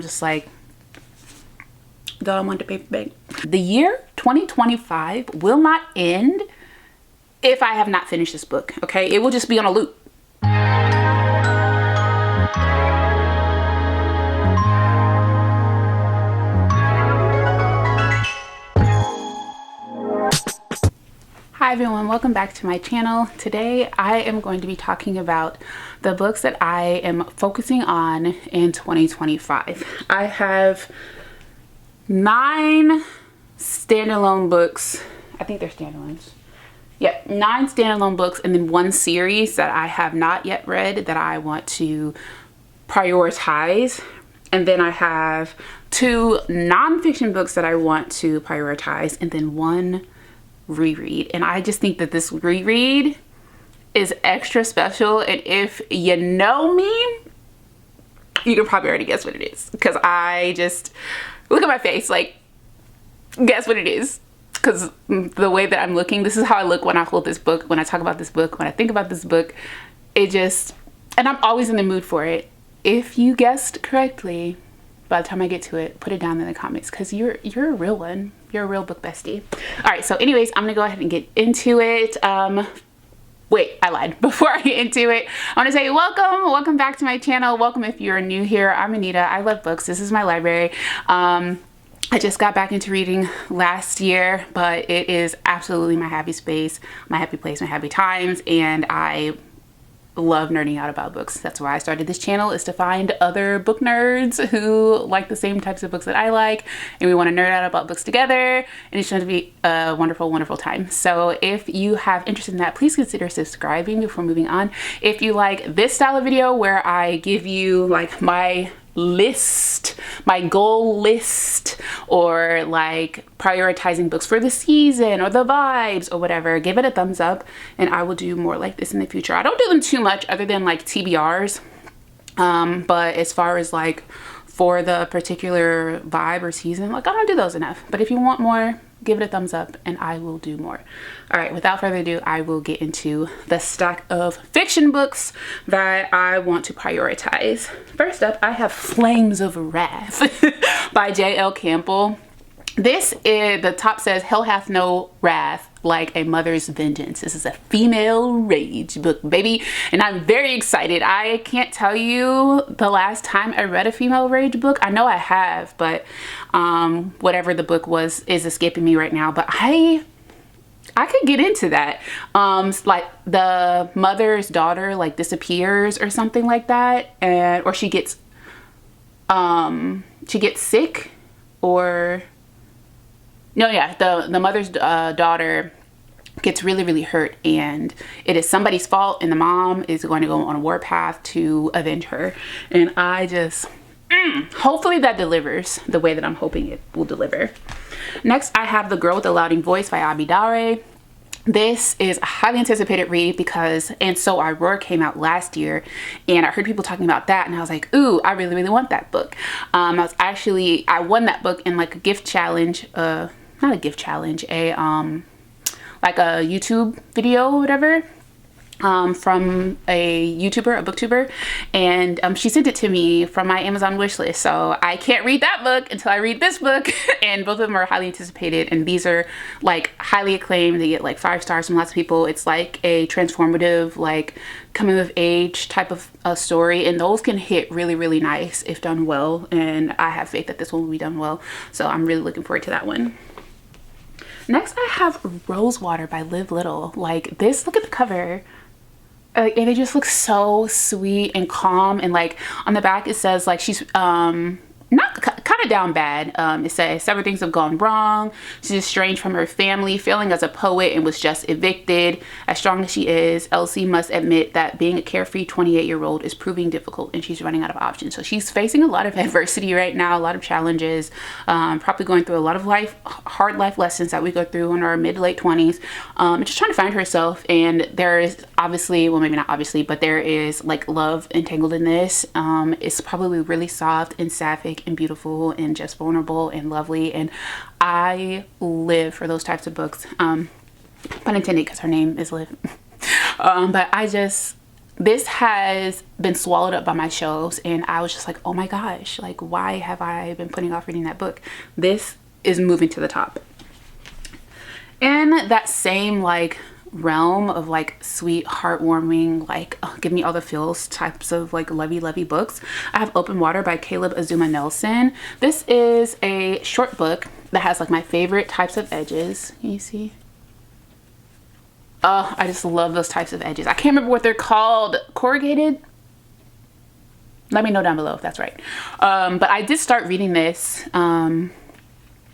just like, don't want the paper bag. The year 2025 will not end if I have not finished this book, okay? It will just be on a loop. Hi everyone, welcome back to my channel. Today I am going to be talking about the books that I am focusing on in 2025. I have 9 standalone books. I think they're standalones. Yeah, 9 standalone books and then 1 series that I have not yet read that I want to prioritize. And then I have 2 nonfiction books that I want to prioritize and then 1 reread. And I just think that this reread is extra special, and if you know me, you can probably already guess what it is, because I just look at my face like, guess what it is, because the way that I'm looking, this is how I look when I hold this book, when I talk about this book, when I think about this book. It just, and I'm always in the mood for it. If you guessed correctly by the time I get to it, put it down in the comments, because you're a real one. You're a real book bestie. All right, so anyways, I'm gonna go ahead and get into it. Wait, I lied. Before I get into it, I want to say welcome back to my channel. Welcome if you're new here. I'm Anita. I love books. This is my library. I just got back into reading last year, but it is absolutely my happy space, my happy place, my happy times, and I love nerding out about books. That's why I started this channel, is to find other book nerds who like the same types of books that I like, and we want to nerd out about books together, and it's going to be a wonderful, wonderful time. So if you have interest in that, please consider subscribing before moving on. If you like this style of video where I give you like my list, my goal list, or like prioritizing books for the season or the vibes or whatever, give it a thumbs up and I will do more like this in the future. I don't do them too much other than like TBRs, but as far as like for the particular vibe or season, like I don't do those enough. But if you want more, give it a thumbs up and I will do more. All right, without further ado, I will get into the stack of fiction books that I want to prioritize. First up, I have Flames of Wrath by J.L. Campbell. This is, the top says, hell hath no wrath like a mother's vengeance. This is a female rage book, baby, and I'm very excited. I can't tell you the last time I read a female rage book. I know I have, but whatever the book was is escaping me right now, but I could get into that. Like the mother's daughter like disappears or something like that, and or she gets sick, or no, yeah, the mother's daughter gets really, really hurt, and it is somebody's fault, and the mom is going to go on a warpath to avenge her. And I just, hopefully that delivers the way that I'm hoping it will deliver. Next, I have The Girl with the Louding Voice by Abidare. This is a highly anticipated read because And So I Roar came out last year, and I heard people talking about that, and I was like, ooh, I really, really want that book. I won that book in like a gift challenge, not a gift challenge, like a YouTube video or whatever, from a YouTuber, a booktuber, and she sent it to me from my Amazon wish list. So I can't read that book until I read this book, and both of them are highly anticipated, and these are like highly acclaimed. They get like 5 stars from lots of people. It's like a transformative, like coming of age type of a story, and those can hit really, really nice if done well, and I have faith that this one will be done well, so I'm really looking forward to that one. Next, I have Rosewater by Liv Little. Like this, look at the cover. And they just look so sweet and calm, and like on the back it says like she's not kind of down bad. It says several things have gone wrong. She's estranged from her family, failing as a poet, and was just evicted. As strong as she is, Elsie must admit that being a carefree 28-year-old is proving difficult, and she's running out of options. So she's facing a lot of adversity right now, a lot of challenges, probably going through a lot of hard life lessons that we go through in our mid to late 20s, and just trying to find herself. And there is obviously, well, maybe not obviously, but there is like love entangled in this. It's probably really soft and sapphic and beautiful and just vulnerable and lovely, and I live for those types of books, pun intended, because her name is Liv. But I just, this has been swallowed up by my shelves, and I was just like, oh my gosh, like why have I been putting off reading that book? This is moving to the top. In that same like realm of like sweet, heartwarming, like give me all the feels types of like lovey books, I have Open Water by Caleb Azumah Nelson. This is a short book that has like my favorite types of edges. Can you see? Oh, I just love those types of edges. I can't remember what they're called. Corrugated? Let me know down below if that's right. But I did start reading this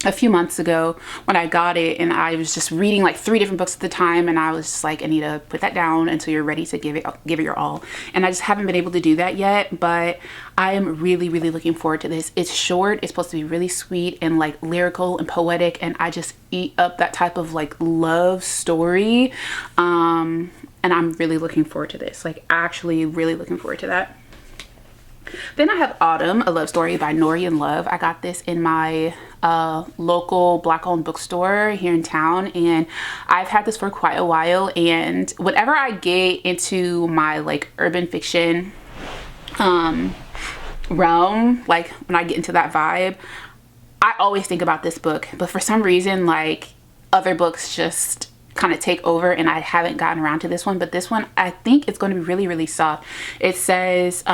a few months ago when I got it, and I was just reading like 3 different books at the time, and I was just like, I need to put that down until you're ready to give it your all. And I just haven't been able to do that yet, but I am really looking forward to this. It's short, it's supposed to be really sweet and like lyrical and poetic, and I just eat up that type of like love story. And I'm really looking forward to this, like actually really looking forward to that. Then I have Autumn, a love story by Norian Love. I got this in my local Black-owned bookstore here in town, and I've had this for quite a while. And whenever I get into my like urban fiction realm, like when I get into that vibe, I always think about this book. But for some reason, like other books just kind of take over, and I haven't gotten around to this one. But this one, I think it's going to be really soft. It says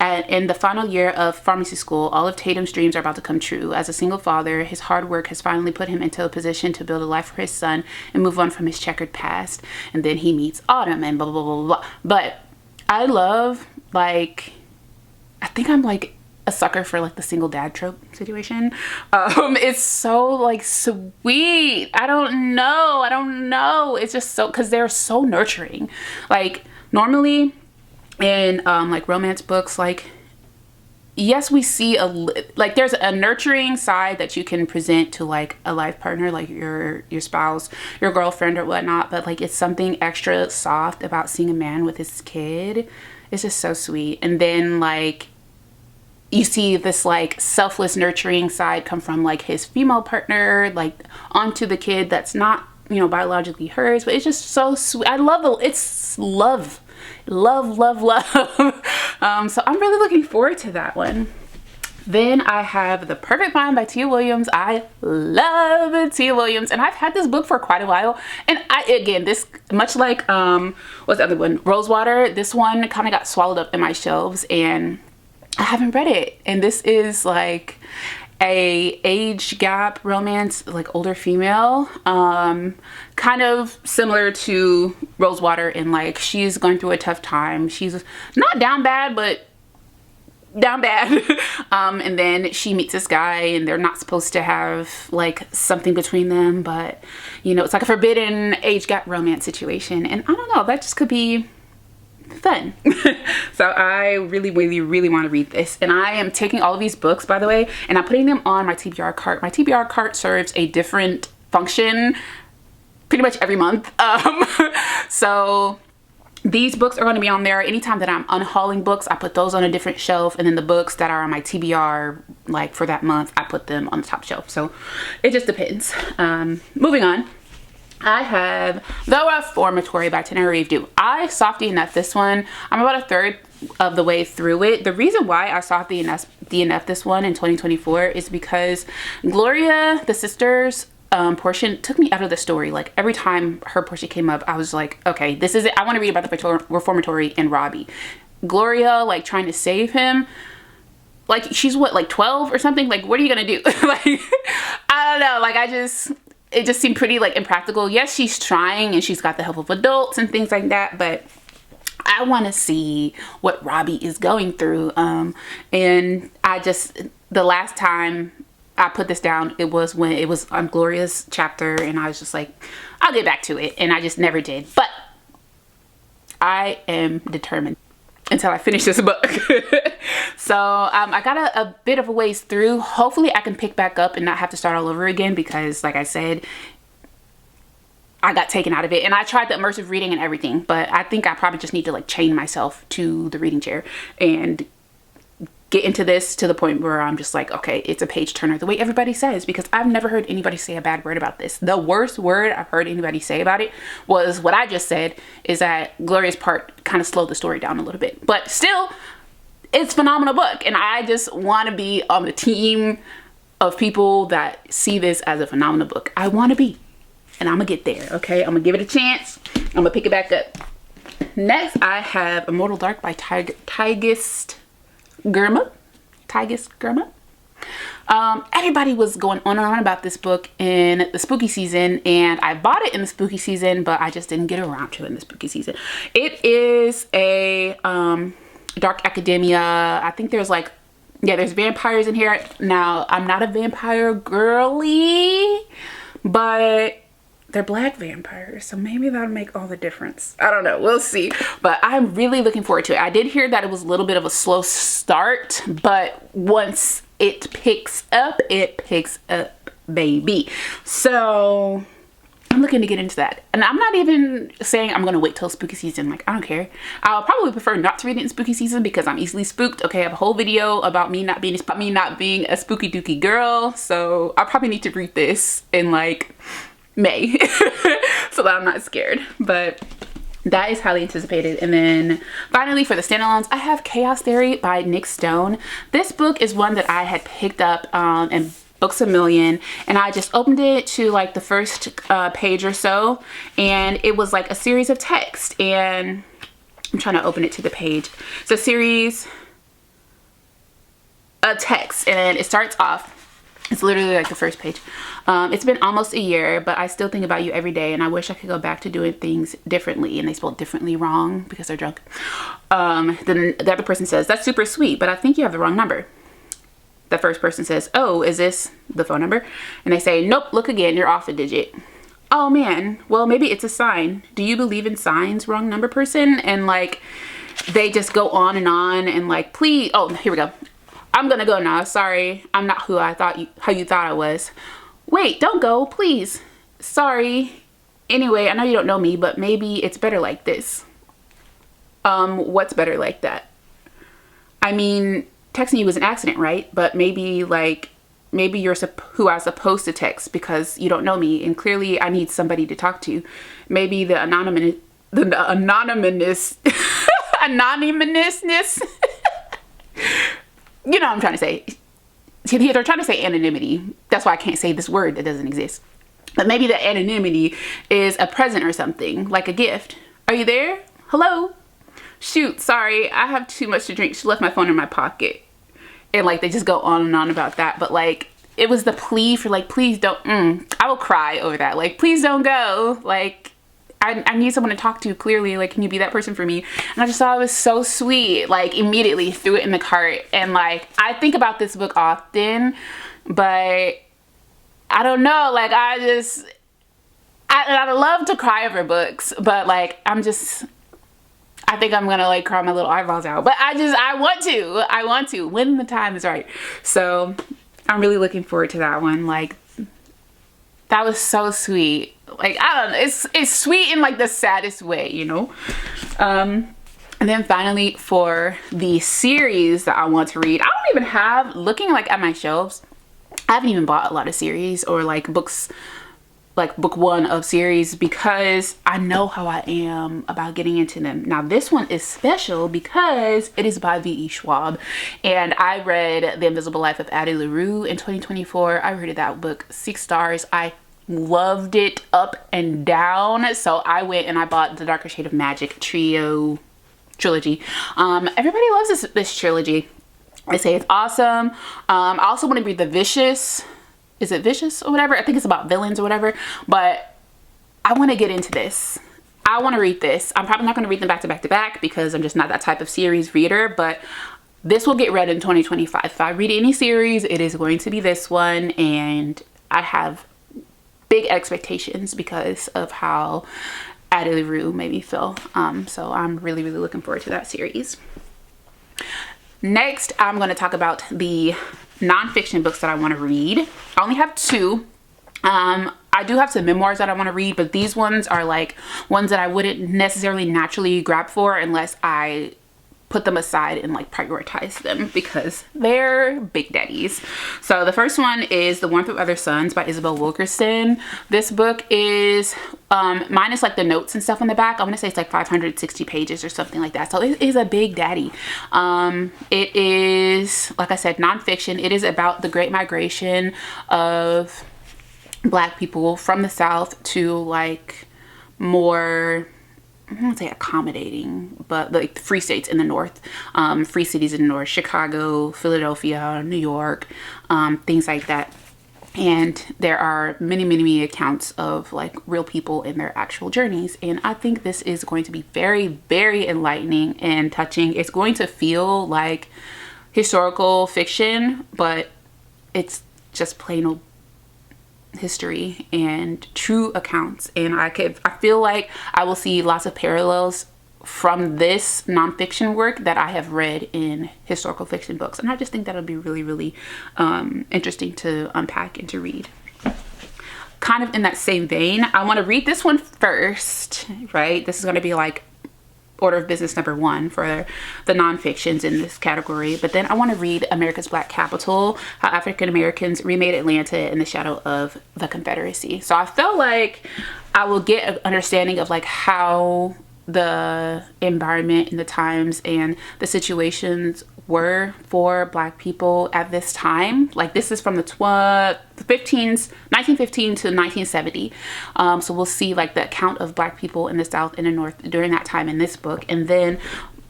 in the final year of pharmacy school, all of Tatum's dreams are about to come true. As a single father, his hard work has finally put him into a position to build a life for his son and move on from his checkered past. And then he meets Autumn and blah, blah, blah, blah. But I love, like, I think I'm like a sucker for like the single dad trope situation. It's so like sweet. I don't know. It's just so, because they're so nurturing. Like normally in like romance books, like yes, we see like there's a nurturing side that you can present to like a life partner, like your spouse, your girlfriend or whatnot, but like it's something extra soft about seeing a man with his kid. It's just so sweet. And then like you see this like selfless nurturing side come from like his female partner, like onto the kid that's not, you know, biologically hers, but it's just so sweet. I love it's love. So I'm really looking forward to that one. Then I have The Perfect Find by Tia Williams. I love Tia Williams, and I've had this book for quite a while. And again, this, much like what's the other one, Rosewater, this one kind of got swallowed up in my shelves, and I haven't read it. And this is like a age gap romance, like older female, kind of similar to Rosewater, in like she's going through a tough time. She's not down bad, but down bad. And then she meets this guy, and they're not supposed to have like something between them, but you know, it's like a forbidden age gap romance situation. And I don't know, that just could be fun. So I really want to read this, and I am taking all of these books, by the way, and I'm putting them on my TBR cart. My TBR cart serves a different function pretty much every month. So these books are going to be on there. Anytime that I'm unhauling books, I put those on a different shelf, and then the books that are on my TBR like for that month, I put them on the top shelf. So it just depends. Moving on, I have The Reformatory by Tananarive Due. I softy enough this one. I'm about a third of the way through it. The reason why I softy enough this one in 2024 is because Gloria, the sisters portion took me out of the story. Like every time her portion came up, I was like, okay, this is it. I want to read about the Reformatory and Robbie. Gloria like trying to save him. Like she's what, like 12 or something? Like what are you gonna do? Like I don't know. Like it just seemed pretty like impractical. Yes, she's trying and she's got the help of adults and things like that, but I want to see what Robbie is going through. And the last time I put this down, it was when it was on Gloria's chapter, and I was just like, I'll get back to it, and I just never did. But I am determined until I finish this book. So I got a bit of a ways through. Hopefully I can pick back up and not have to start all over again, because like I said, I got taken out of it, and I tried the immersive reading and everything, but I think I probably just need to like chain myself to the reading chair and get into this to the point where I'm just like, okay, it's a page turner the way everybody says, because I've never heard anybody say a bad word about this. The worst word I've heard anybody say about it was what I just said, is that Gloria's part kind of slowed the story down a little bit. But still, it's a phenomenal book, and I just want to be on the team of people that see this as a phenomenal book. I want to be, and I'm gonna get there, okay? I'm gonna give it a chance. I'm gonna pick it back up. Next, I have Immortal Dark by Tigest Girma. Everybody was going on and on about this book in the spooky season, and I bought it in the spooky season, but I just didn't get around to it in the spooky season. It is a dark academia. I think there's like, yeah, there's vampires in here. Now, I'm not a vampire girly, but they're black vampires, so maybe that'll make all the difference. I don't know, we'll see. But I'm really looking forward to it. I did hear that it was a little bit of a slow start, but once it picks up, baby. So I'm looking to get into that. And I'm not even saying I'm gonna wait till spooky season. Like, I don't care. I'll probably prefer not to read it in spooky season because I'm easily spooked. Okay, I have a whole video about me not being a spooky dooky girl. So I probably need to read this in like May so that I'm not scared. But that is highly anticipated. And then finally, for the standalones, I have Chaos Theory by Nick Stone. This book is one that I had picked up in Books A Million, and I just opened it to like the first page or so, and it was like a series of text, and I'm trying to open it to the page. It's a series of text, and it starts off, it's literally like the first page. It's been almost a year, but I still think about you every day, and I wish I could go back to doing things differently. And they spelled differently wrong because they're drunk. Then the other person says, that's super sweet, but I think you have the wrong number. The first person says, oh, is this the phone number? And they say, nope, look again, you're off a digit. Oh man, well, maybe it's a sign. Do you believe in signs, wrong number person? And like, they just go on and like, please, oh, here we go. I'm gonna go now, sorry. I'm not how you thought I was. Wait, don't go, please. Sorry. Anyway, I know you don't know me, but maybe it's better like this. What's better like that? I mean, texting you was an accident, right? But maybe you're who I was supposed to text because you don't know me, and clearly I need somebody to talk to. Maybe the anonymousness. You know what I'm trying to say. They're trying to say anonymity. That's why I can't say this word that doesn't exist. But maybe the anonymity is a present or something, like a gift. Are you there? Hello? Shoot, sorry, I have too much to drink. She left my phone in my pocket. And like, they just go on and on about that. But like, it was the plea for like, please don't, I will cry over that. Like, please don't go. Like, I need someone to talk to, clearly. Like, can you be that person for me? And I just thought it was so sweet. Like, immediately threw it in the cart. And like, I think about this book often, but I don't know. Like, I love to cry over books, but like, I think I'm gonna like cry my little eyeballs out. But I want to when the time is right. So I'm really looking forward to that one. Like, that was so sweet. Like, I don't know, it's sweet in like the saddest way, you know? And then finally, for the series that I want to read, I don't even have, looking like at my shelves, I haven't even bought a lot of series or like books, like book one of series, because I know how I am about getting into them. Now this one is special because it is by V.E. Schwab, and I read The Invisible Life of Addie LaRue in 2024. I rated that book 6 stars. I loved it up and down. So I went and I bought The Darker Shade of Magic trilogy. Everybody loves this trilogy. I say it's awesome. I also want to read The Vicious. Is it Vicious or whatever? I think it's about villains or whatever. But I want to get into this. I want to read this. I'm probably not going to read them back to back to back because I'm just not that type of series reader. But this will get read in 2025. If I read any series, it is going to be this one. And I have big expectations because of how Addie LaRue made me feel. So I'm really, really looking forward to that series. Next, I'm going to talk about the nonfiction books that I want to read. I only have 2. I do have some memoirs that I want to read, but these ones are like ones that I wouldn't necessarily naturally grab for unless I put them aside and like prioritize them because they're big daddies. So the first one is The Warmth of Other Suns by Isabelle Wilkerson. This book is minus like the notes and stuff on the back, I want to say it's like 560 pages or something like that. So it is a big daddy. It is, like I said, nonfiction. It is about the Great Migration of Black people from the South to like more, I don't want to say accommodating, but like free states in the North, free cities in the North, Chicago, Philadelphia, New York, things like that. And there are many, many, many accounts of like real people in their actual journeys. And I think this is going to be very, very enlightening and touching. It's going to feel like historical fiction, but it's just plain old history and true accounts. And I feel like I will see lots of parallels from this nonfiction work that I have read in historical fiction books, and I just think that'll be really, really interesting to unpack and to read. Kind of in that same vein, I want to read this one first, right? This is going to be like order of business number 1 for the nonfictions in this category. But then I want to read America's Black Capital, How African Americans Remade Atlanta in the Shadow of the Confederacy. So I felt like I will get an understanding of like how the environment and the times and the situations were for Black people at this time. Like this is from the 1915 to 1970. So we'll see like the account of Black people in the South and the North during that time in this book. And then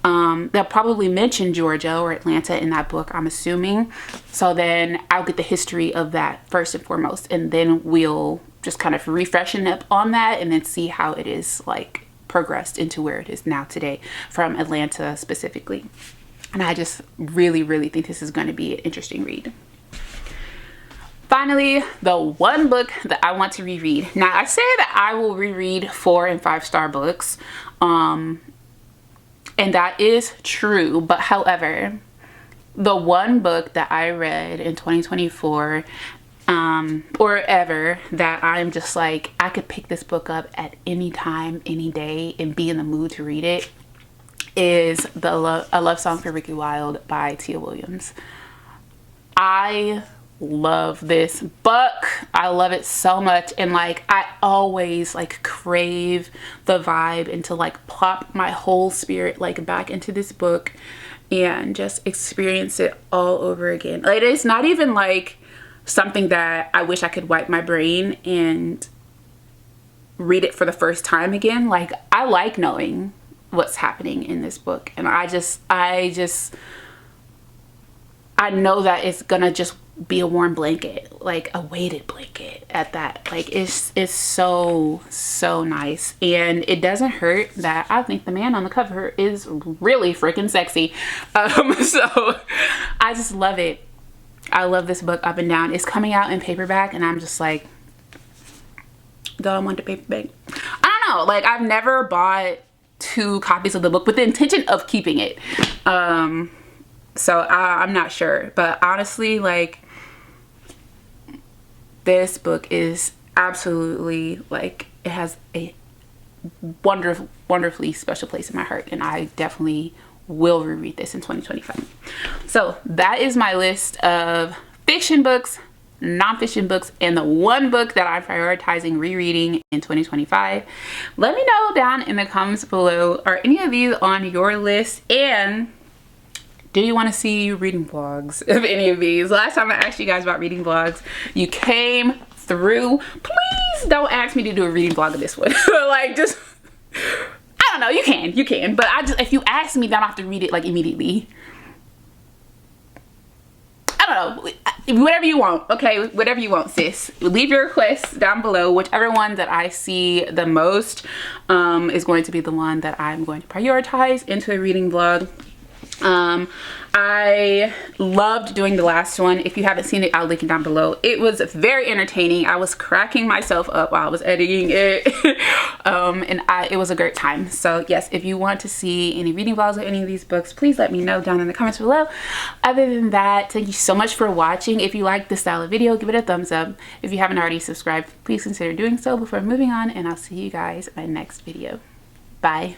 they'll probably mention Georgia or Atlanta in that book, I'm assuming. So then I'll get the history of that first and foremost. And then we'll just kind of refreshen up on that and then see how it is like progressed into where it is now today from Atlanta specifically. And I just really, really think this is going to be an interesting read. Finally, the one book that I want to reread. Now, I say that I will reread 4- and 5-star books, and that is true. But however, the one book that I read in 2024 or ever that I'm just like, I could pick this book up at any time, any day, and be in the mood to read it, is A Love Song for Ricky Wilde by Tia Williams. I love this book. I love it so much, and like I always like crave the vibe and to like plop my whole spirit like back into this book and just experience it all over again. Like it's not even like something that I wish I could wipe my brain and read it for the first time again. Like I like knowing what's happening in this book, and I know that it's gonna just be a warm blanket, like a weighted blanket at that. Like it's so nice, and it doesn't hurt that I think the man on the cover is really freaking sexy. So I just love it. I love this book up and down. It's coming out in paperback, and I'm just like, do I want the paperback? I don't know. Like I've never bought 2 copies of the book with the intention of keeping it. So I'm not sure, but honestly, like this book is absolutely like, it has a wonderfully special place in my heart, and I definitely will reread this in 2025. So that is my list of fiction books, nonfiction books, and the one book that I'm prioritizing rereading in 2025. Let me know down in the comments below, are any of these on your list, and do you want to see reading vlogs of any of these? Last time I asked you guys about reading vlogs, you came through. Please don't ask me to do a reading vlog of this one. Like just, I don't know, you can, but if you ask me, then I have to read it like immediately. I don't know, whatever you want, okay? Whatever you want, sis. Leave your requests down below. Whichever one that I see the most is going to be the one that I'm going to prioritize into a reading vlog. I loved doing the last one. If you haven't seen it, I'll link it down below. It was very entertaining. I was cracking myself up while I was editing it. And it was a great time. So yes, if you want to see any reading vlogs of any of these books, please let me know down in the comments below. Other than that, thank you so much for watching. If you like this style of video, give it a thumbs up. If you haven't already subscribed, please consider doing so before moving on, and I'll see you guys in my next video. Bye.